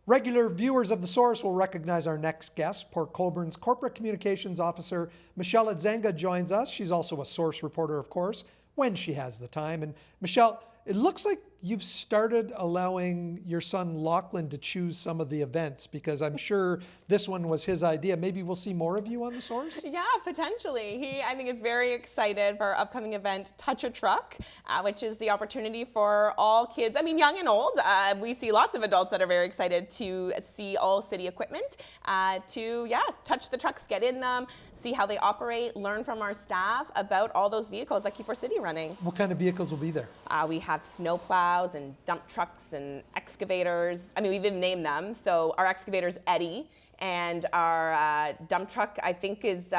Regular viewers of The Source will recognize our next guest. Port Colborne's Corporate Communications Officer, Michelle Adzenga, joins us. She's also a Source reporter, of course, when she has the time. And Michelle, it looks like you've started allowing your son Lachlan to choose some of the events, because I'm sure this one was his idea. Maybe we'll see more of you on The Source? Yeah, potentially. He, I think, is very excited for our upcoming event, Touch a Truck, which is the opportunity for all kids, I mean, young and old. We see lots of adults that are very excited to see all city equipment, touch the trucks, get in them, see how they operate, learn from our staff about all those vehicles that keep our city running. What kind of vehicles will be there? We have snowplows and dump trucks and excavators. I mean, we've even named them. So our excavator's Eddie, and our dump truck, I think, is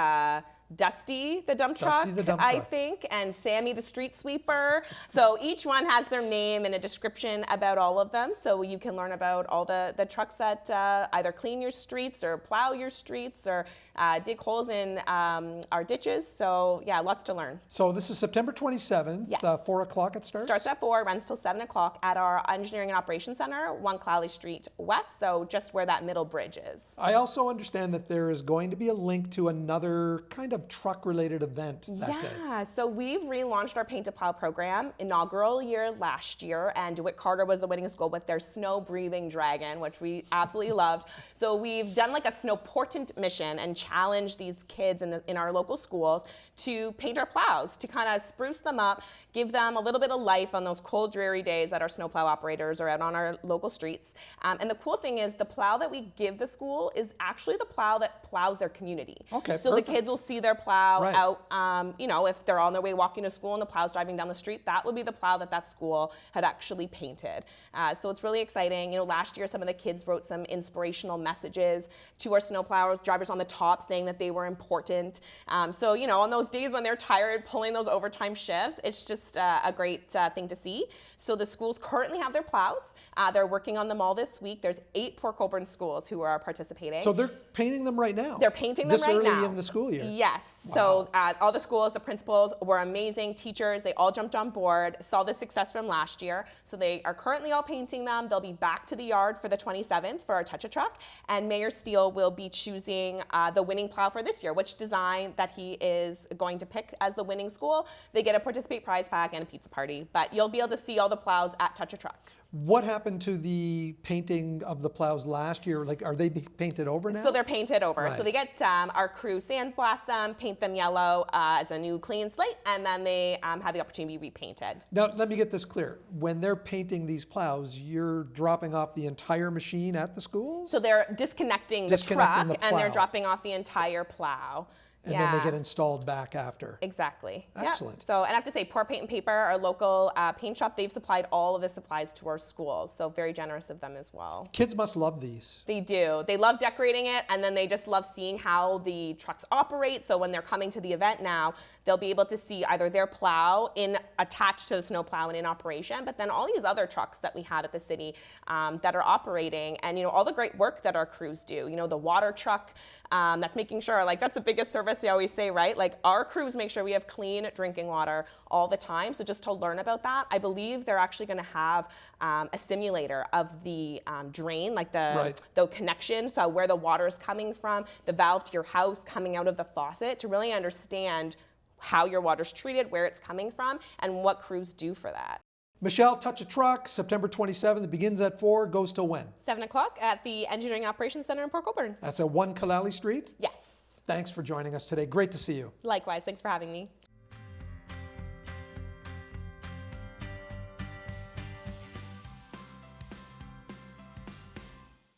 Dusty the dump truck, I think, and Sammy the street sweeper. So each one has their name and a description about all of them, so you can learn about all the trucks that either clean your streets or plow your streets or dig holes in our ditches. So yeah, lots to learn. So this is September 27th, yes. 4 o'clock it starts? Starts at 4, runs till 7 o'clock at our Engineering and Operations Centre, 1 Clowley Street West, so just where that middle bridge is. I also understand that there is going to be a link to another kind of truck-related event that day. Yeah, so we've relaunched our Paint to Plow program, inaugural year last year, and DeWitt Carter was the winning school with their snow-breathing dragon, which we absolutely loved. So we've done like a snow portent mission and challenged these kids in our local schools to paint our plows, to kind of spruce them up, give them a little bit of life on those cold, dreary days that our snowplow operators are out on our local streets. And the cool thing is the plow that we give the school is actually the plow that plows their community. Okay, so perfect. The kids will see their plow out, you know, if they're on their way walking to school and the plow's driving down the street, that would be the plow that school had actually painted. So it's really exciting. You know, last year some of the kids wrote some inspirational messages to our snowplow drivers on the top saying that they were important. So, you know, on those days when they're tired pulling those overtime shifts, it's just a great thing to see. So the schools currently have their plows. They're working on them all this week. There's 8 Port Colborne schools who are participating. So they're painting them right now? They're painting them right now. This early in the school year? Yes. Wow. So all the schools, the principals were amazing. Teachers, they all jumped on board, saw the success from last year. So they are currently all painting them. They'll be back to the yard for the 27th for our Touch a Truck. And Mayor Steele will be choosing the winning plow for this year, which design that he is going to pick as the winning school. They get a participate prize pack and a pizza party. But you'll be able to see all the plows at Touch a Truck. What happened to the painting of the plows last year? Like, are they painted over now? So they're painted over. Right. So they get our crew sandblast them, paint them yellow as a new clean slate, and then they have the opportunity to be repainted. Now, let me get this clear. When they're painting these plows, you're dropping off the entire machine at the schools? So they're disconnecting the truck and they're dropping off the entire plow. And then they get installed back after. Exactly. Excellent. Yep. So, and I have to say, Port Paint and Paper, our local paint shop, they've supplied all of the supplies to our schools. So very generous of them as well. Kids must love these. They do. They love decorating it, and then they just love seeing how the trucks operate. So when they're coming to the event now, they'll be able to see either their plow attached to the snow plow and in operation, but then all these other trucks that we had at the city that are operating, and you know, all the great work that our crews do. You know, the water truck that's making sure, like, that's the biggest service they always say, right? Like, our crews make sure we have clean drinking water all the time. So just to learn about that, I believe they're actually going to have a simulator of the drain, like the connection, so where the water is coming from, the valve to your house coming out of the faucet, to really understand how your water's treated, where it's coming from, and what crews do for that. Michelle, Touch a Truck, September 27th. It begins at 4, goes till when? 7 o'clock at the Engineering Operations Centre in Port Colborne. That's at 1 Clowley Street? Yes. Thanks for joining us today. Great to see you. Likewise. Thanks for having me.